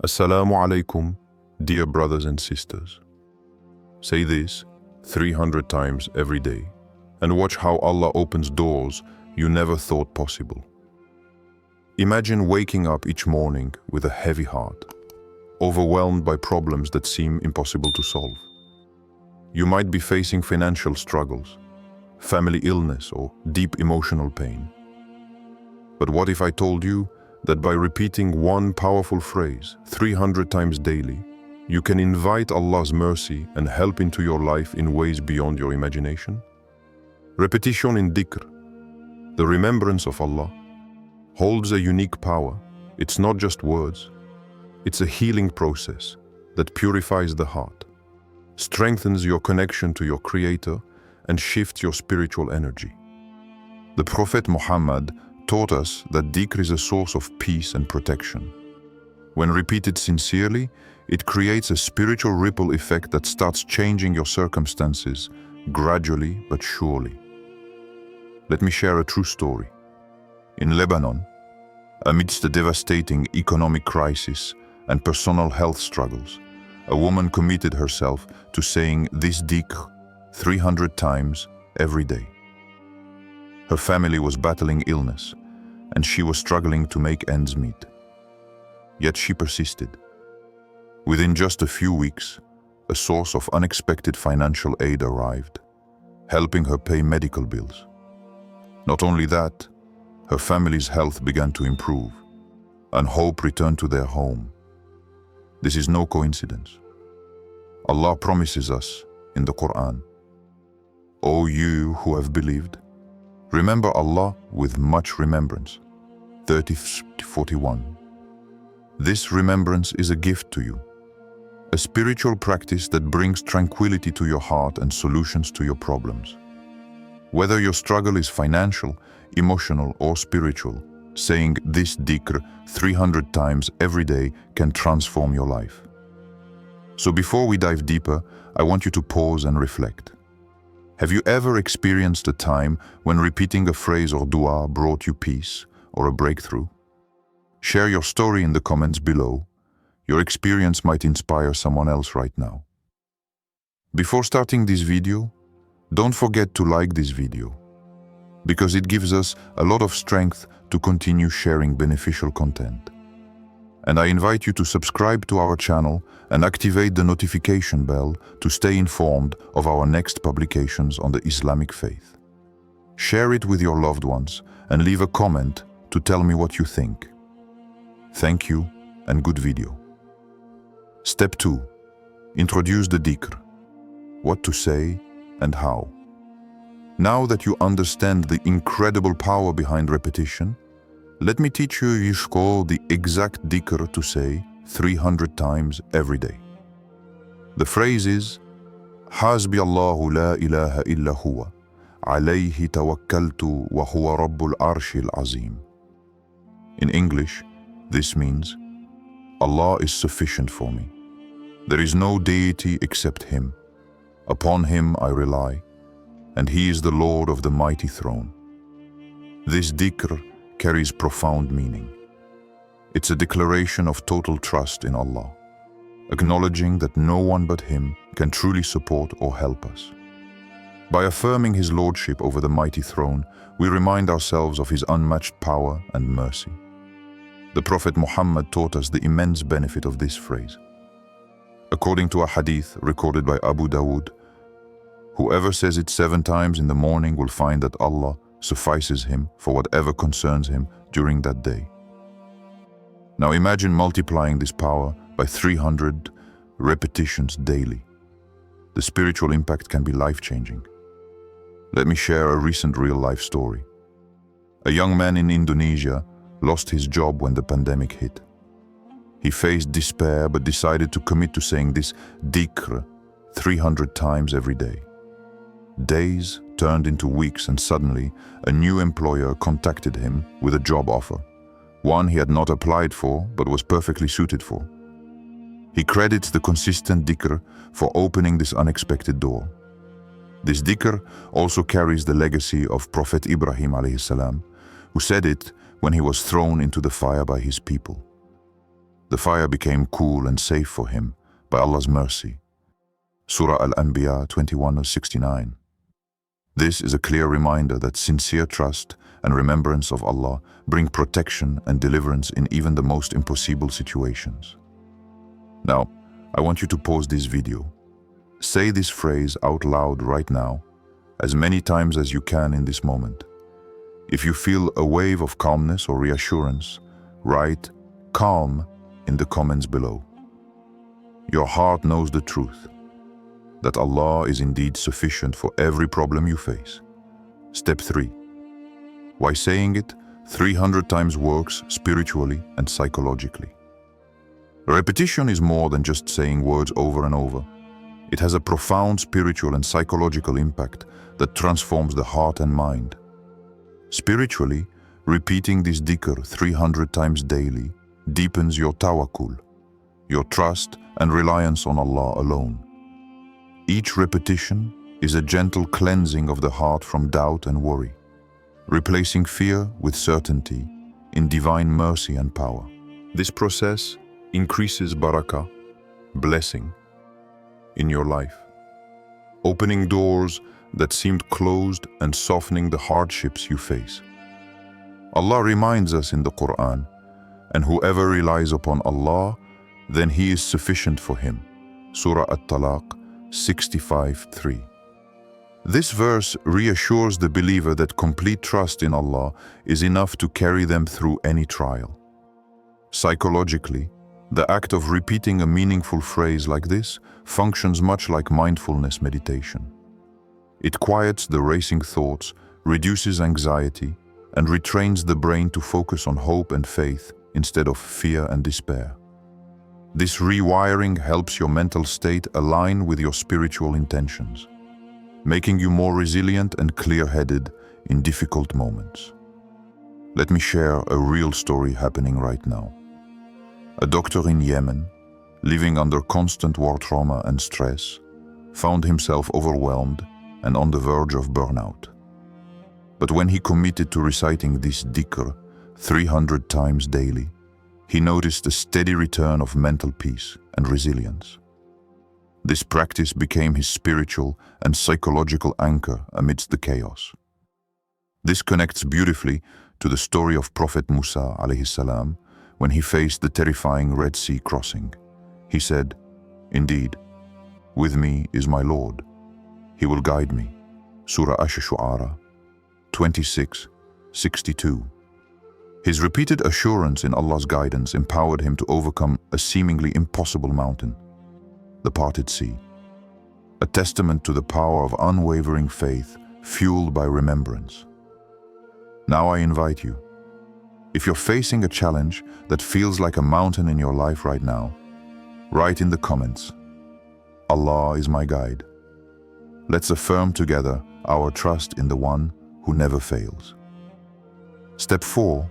Assalamu alaikum, dear brothers and sisters. Say this 300 times every day and watch how Allah opens doors you never thought possible. Imagine waking up each morning with a heavy heart, overwhelmed by problems that seem impossible to solve. You might be facing financial struggles, family illness, or deep emotional pain. But what if I told you that by repeating one powerful phrase 300 times daily, you can invite Allah's mercy and help into your life in ways beyond your imagination? Repetition in Dhikr, the remembrance of Allah, holds a unique power. It's not just words. It's a healing process that purifies the heart, strengthens your connection to your Creator, and shifts your spiritual energy. The Prophet Muhammad taught us that Dhikr is a source of peace and protection. When repeated sincerely, it creates a spiritual ripple effect that starts changing your circumstances gradually but surely. Let me share a true story. In Lebanon, amidst a devastating economic crisis and personal health struggles, a woman committed herself to saying this Dhikr 300 times every day. Her family was battling illness, and she was struggling to make ends meet. Yet she persisted. Within just a few weeks, a source of unexpected financial aid arrived, helping her pay medical bills. Not only that, her family's health began to improve, and hope returned to their home. This is no coincidence. Allah promises us in the Quran, "O you who have believed, remember Allah with much remembrance." 30:41. This remembrance is a gift to you, a spiritual practice that brings tranquility to your heart and solutions to your problems. Whether your struggle is financial, emotional, or spiritual, saying this Dhikr 300 times every day can transform your life. So before we dive deeper, I want you to pause and reflect. Have you ever experienced a time when repeating a phrase or dua brought you peace or a breakthrough? Share your story in the comments below. Your experience might inspire someone else right now. Before starting this video, don't forget to like this video, because it gives us a lot of strength to continue sharing beneficial content. And I invite you to subscribe to our channel and activate the notification bell to stay informed of our next publications on the Islamic faith. Share it with your loved ones and leave a comment to tell me what you think. Thank you and good video. Step 2. Introduce the Dhikr. What to say and how. Now that you understand the incredible power behind repetition, let me teach you the exact Dhikr to say 300 times every day. The phrase is, "Hasbi Allahu la ilaha illa huwa, alayhi tawakkaltu wa huwa rabbul arshil azim." In English, this means, Allah is sufficient for me. There is no deity except Him. Upon Him I rely, and He is the Lord of the mighty throne. This Dhikr carries profound meaning. It's a declaration of total trust in Allah, acknowledging that no one but Him can truly support or help us. By affirming His lordship over the mighty throne, we remind ourselves of His unmatched power and mercy. The Prophet Muhammad taught us the immense benefit of this phrase. According to a hadith recorded by Abu Dawood, whoever says it 7 times in the morning will find that Allah suffices him for whatever concerns him during that day. Now imagine multiplying this power by 300 repetitions daily. The spiritual impact can be life-changing. Let me share a recent real-life story. A young man in Indonesia lost his job when the pandemic hit. He faced despair but decided to commit to saying this Dhikr 300 times every day. Days turned into weeks, and suddenly a new employer contacted him with a job offer, one he had not applied for but was perfectly suited for. He credits the consistent Dhikr for opening this unexpected door. This Dhikr also carries the legacy of Prophet Ibrahim alayhi salam, who said it when he was thrown into the fire by his people. The fire became cool and safe for him by Allah's mercy. Surah Al-Anbiya 21:69. This is a clear reminder that sincere trust and remembrance of Allah bring protection and deliverance in even the most impossible situations. Now, I want you to pause this video. Say this phrase out loud right now, as many times as you can in this moment. If you feel a wave of calmness or reassurance, write "calm" in the comments below. Your heart knows the truth, that Allah is indeed sufficient for every problem you face. Step 3. Why saying it 300 times works spiritually and psychologically. Repetition is more than just saying words over and over. It has a profound spiritual and psychological impact that transforms the heart and mind. Spiritually, repeating this dhikr 300 times daily deepens your tawakkul, your trust and reliance on Allah alone. Each repetition is a gentle cleansing of the heart from doubt and worry, replacing fear with certainty in divine mercy and power. This process increases barakah, blessing, in your life, opening doors that seemed closed and softening the hardships you face. Allah reminds us in the Quran, "And whoever relies upon Allah, then He is sufficient for him." Surah At-Talaq 65:3. This verse reassures the believer that complete trust in Allah is enough to carry them through any trial. Psychologically, the act of repeating a meaningful phrase like this functions much like mindfulness meditation. It quiets the racing thoughts, reduces anxiety, and retrains the brain to focus on hope and faith instead of fear and despair. This rewiring helps your mental state align with your spiritual intentions, making you more resilient and clear-headed in difficult moments. Let me share a real story happening right now. A doctor in Yemen, living under constant war trauma and stress, found himself overwhelmed and on the verge of burnout. But when he committed to reciting this dhikr 300 times daily, he noticed a steady return of mental peace and resilience. This practice became his spiritual and psychological anchor amidst the chaos. This connects beautifully to the story of Prophet Musa alayhi salam when he faced the terrifying Red Sea crossing. He said, "Indeed, with me is my Lord. He will guide me." Surah Ash-Shu'ara 26:62. His repeated assurance in Allah's guidance empowered him to overcome a seemingly impossible mountain, the parted sea, a testament to the power of unwavering faith fueled by remembrance. Now I invite you, if you're facing a challenge that feels like a mountain in your life right now, write in the comments, "Allah is my guide." Let's affirm together our trust in the one who never fails. Step 4.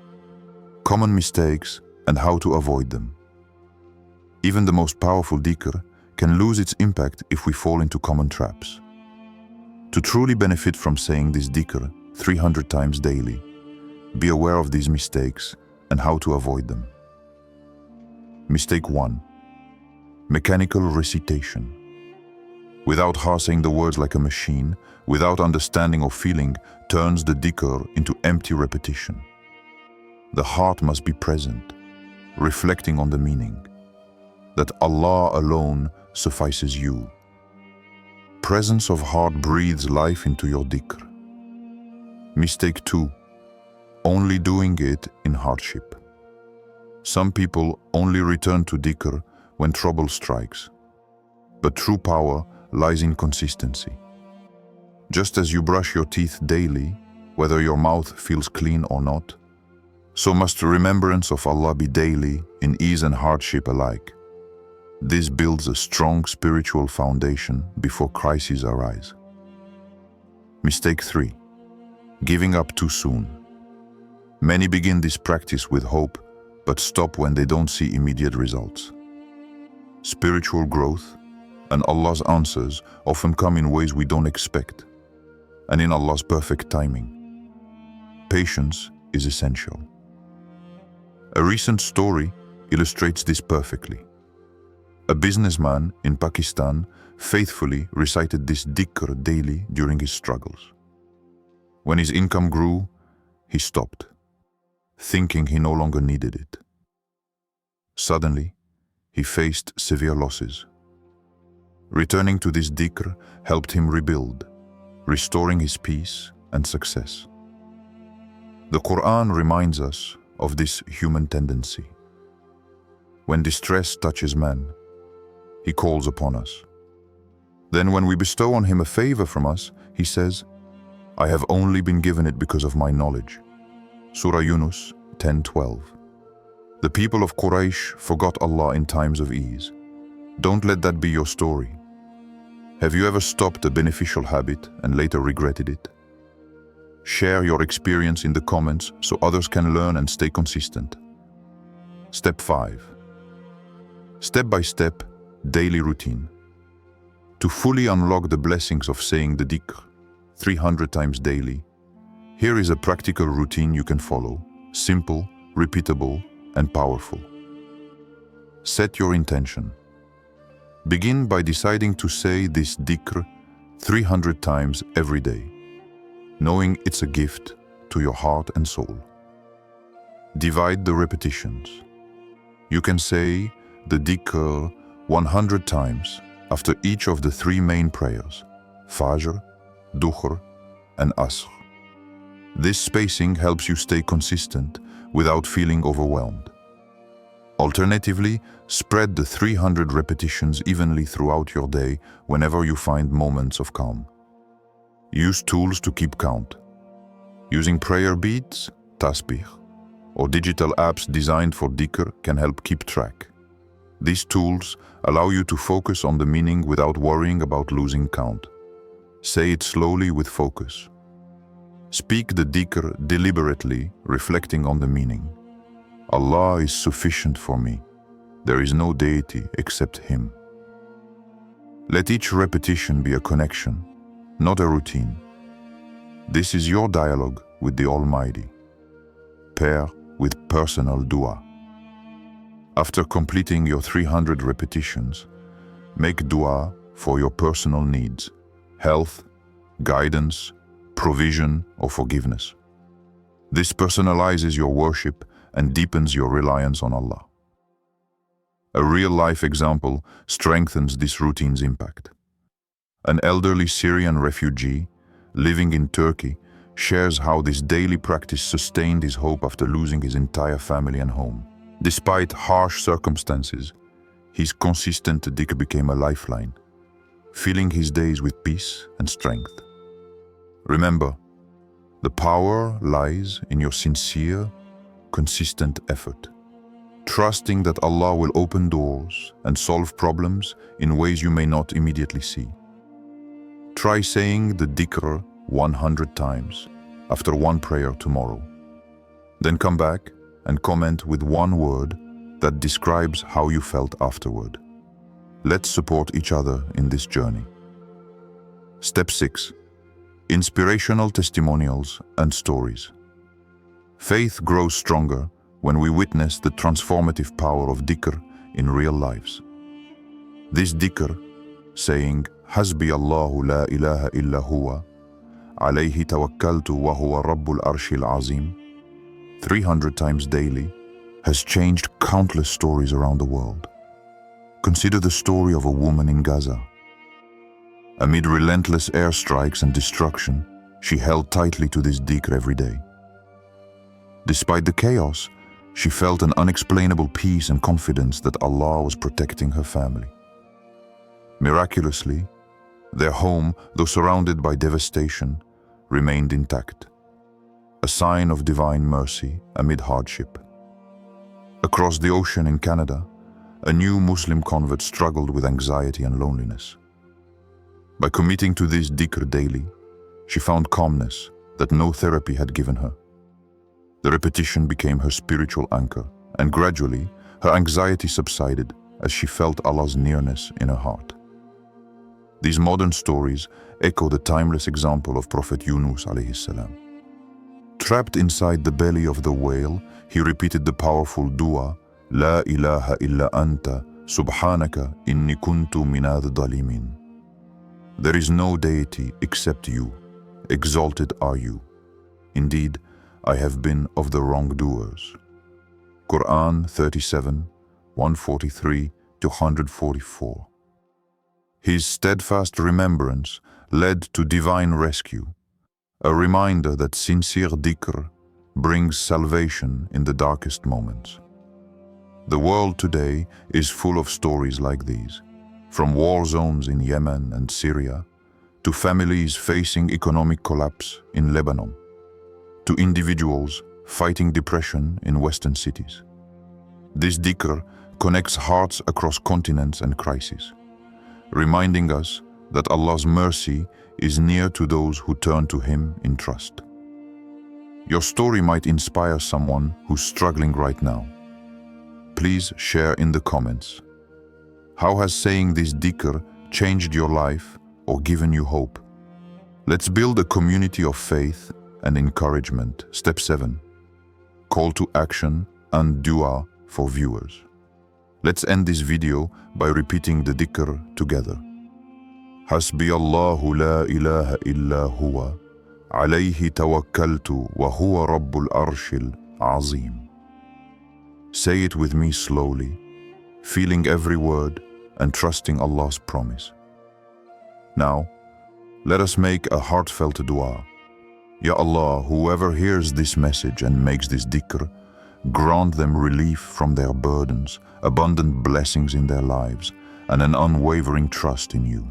Common mistakes and how to avoid them. Even the most powerful dhikr can lose its impact if we fall into common traps. To truly benefit from saying this dhikr 300 times daily, be aware of these mistakes and how to avoid them. Mistake 1. Mechanical recitation. Without saying the words like a machine, without understanding or feeling, turns the dhikr into empty repetition. The heart must be present, reflecting on the meaning, that Allah alone suffices you. Presence of heart breathes life into your dhikr. Mistake 2. Only doing it in hardship. Some people only return to dhikr when trouble strikes, but true power lies in consistency. Just as you brush your teeth daily, whether your mouth feels clean or not, so must the remembrance of Allah be daily in ease and hardship alike. This builds a strong spiritual foundation before crises arise. Mistake 3. Giving up too soon. Many begin this practice with hope, but stop when they don't see immediate results. Spiritual growth and Allah's answers often come in ways we don't expect, and in Allah's perfect timing. Patience is essential. A recent story illustrates this perfectly. A businessman in Pakistan faithfully recited this dhikr daily during his struggles. When his income grew, he stopped, thinking he no longer needed it. Suddenly, he faced severe losses. Returning to this dhikr helped him rebuild, restoring his peace and success. The Quran reminds us of this human tendency. When distress touches man, he calls upon us. Then when we bestow on him a favor from us, he says, I have only been given it because of my knowledge. Surah Yunus 10:12. The people of Quraysh forgot Allah in times of ease. Don't let that be your story. Have you ever stopped a beneficial habit and later regretted it? Share your experience in the comments so others can learn and stay consistent. Step 5. Step by step, daily routine. To fully unlock the blessings of saying the dhikr 300 times daily, here is a practical routine you can follow, simple, repeatable, and powerful. Set your intention. Begin by deciding to say this dhikr 300 times every day, knowing it's a gift to your heart and soul. Divide the repetitions. You can say the dhikr 100 times after each of the 3 main prayers, Fajr, Dhuhr, and Asr. This spacing helps you stay consistent without feeling overwhelmed. Alternatively, spread the 300 repetitions evenly throughout your day whenever you find moments of calm. Use tools to keep count. Using prayer beads, tasbih, or digital apps designed for dhikr can help keep track. These tools allow you to focus on the meaning without worrying about losing count. Say it slowly with focus. Speak the dhikr deliberately, reflecting on the meaning. Allah is sufficient for me. There is no deity except Him. Let each repetition be a connection, not a routine. This is your dialogue with the Almighty. Pair with personal dua. After completing your 300 repetitions, make dua for your personal needs, health, guidance, provision, or forgiveness. This personalizes your worship and deepens your reliance on Allah. A real-life example strengthens this routine's impact. An elderly Syrian refugee living in Turkey shares how this daily practice sustained his hope after losing his entire family and home. Despite harsh circumstances, his consistent dhikr became a lifeline, filling his days with peace and strength. Remember, the power lies in your sincere, consistent effort, trusting that Allah will open doors and solve problems in ways you may not immediately see. Try saying the dhikr 100 times after one prayer tomorrow. Then come back and comment with one word that describes how you felt afterward. Let's support each other in this journey. Step 6. Inspirational testimonials and stories. Faith grows stronger when we witness the transformative power of dhikr in real lives. This dhikr, saying, Hasbi Allahu la ilaha illa huwa, alayhi tawakkaltu wa huwa rabbul arshil azim, 300 times daily, has changed countless stories around the world. Consider the story of a woman in Gaza. Amid relentless airstrikes and destruction, she held tightly to this dhikr every day. Despite the chaos, she felt an unexplainable peace and confidence that Allah was protecting her family. Miraculously, their home, though surrounded by devastation, remained intact, a sign of divine mercy amid hardship. Across the ocean in Canada, a new Muslim convert struggled with anxiety and loneliness. By committing to this dhikr daily, she found calmness that no therapy had given her. The repetition became her spiritual anchor, and gradually, her anxiety subsided as she felt Allah's nearness in her heart. These modern stories echo the timeless example of Prophet Yunus alayhi salam. Trapped inside the belly of the whale, he repeated the powerful dua, لا إله إلا أنت سبحانك إني كنت من الظالمين. There is no deity except you. Exalted are you. Indeed, I have been of the wrongdoers. Quran 37, 143 to 144. His steadfast remembrance led to divine rescue, a reminder that sincere dhikr brings salvation in the darkest moments. The world today is full of stories like these, from war zones in Yemen and Syria, to families facing economic collapse in Lebanon, to individuals fighting depression in Western cities. This dhikr connects hearts across continents and crises, reminding us that Allah's mercy is near to those who turn to Him in trust. Your story might inspire someone who's struggling right now. Please share in the comments. How has saying this dhikr changed your life or given you hope? Let's build a community of faith and encouragement. Step 7. Call to action and dua for viewers. Let's end this video by repeating the dhikr together. Hasbi Allahu la ilaha illa huwa, alayhi tawakkaltu wa huwa rabbul arshil azim. Say it with me slowly, feeling every word and trusting Allah's promise. Now, let us make a heartfelt dua. Ya Allah, whoever hears this message and makes this dhikr, grant them relief from their burdens, abundant blessings in their lives, and an unwavering trust in you.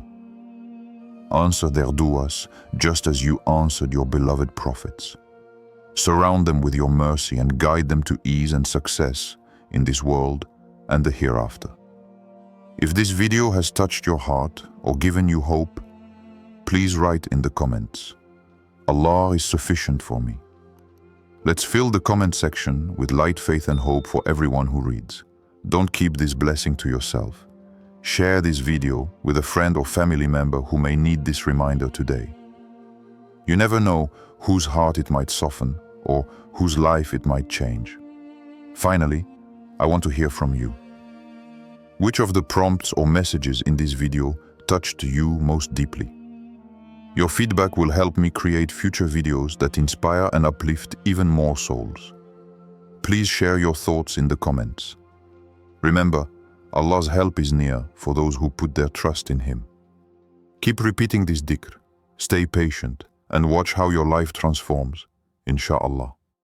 Answer their duas just as you answered your beloved prophets. Surround them with your mercy and guide them to ease and success in this world and the hereafter. If this video has touched your heart or given you hope, please write in the comments, Allah is sufficient for me. Let's fill the comment section with light, faith and hope for everyone who reads. Don't keep this blessing to yourself. Share this video with a friend or family member who may need this reminder today. You never know whose heart it might soften or whose life it might change. Finally, I want to hear from you. Which of the prompts or messages in this video touched you most deeply? Your feedback will help me create future videos that inspire and uplift even more souls. Please share your thoughts in the comments. Remember, Allah's help is near for those who put their trust in Him. Keep repeating this dhikr, stay patient, and watch how your life transforms, inshallah.